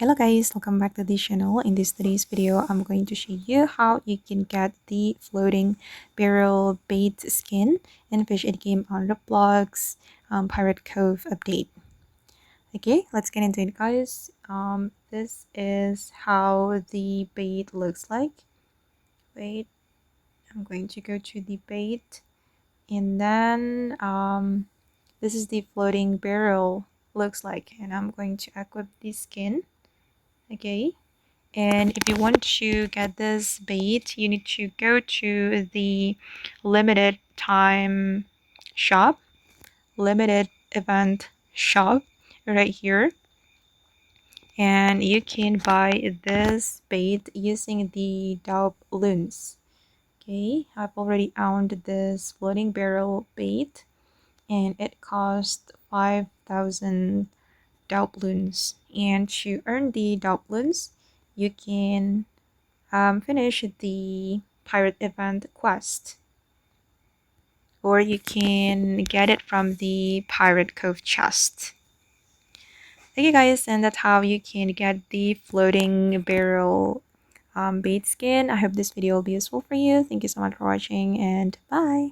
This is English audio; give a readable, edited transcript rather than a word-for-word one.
Hello guys, welcome back to the channel. In today's video, I'm going to show you how you can get the floating barrel bait skin in Fish It game on Roblox Pirate Cove update. Okay, let's get into it guys. This is how the bait looks like. Wait, I'm going to go to the bait, and then this is the floating barrel looks like, and I'm going to equip the skin. Okay, and if you want to get this bait, you need to go to the limited time shop, limited event shop right here, and you can buy this bait using the doubloons. Okay, I've already owned this floating barrel bait, and it cost 5,000 doubloons. And to earn the doubloons, you can finish the pirate event quest, or you can get it from the Pirate Cove chest. Okay guys, and that's how you can get the floating barrel bait skin. I hope this video will be useful for you. Thank you so much for watching, and bye.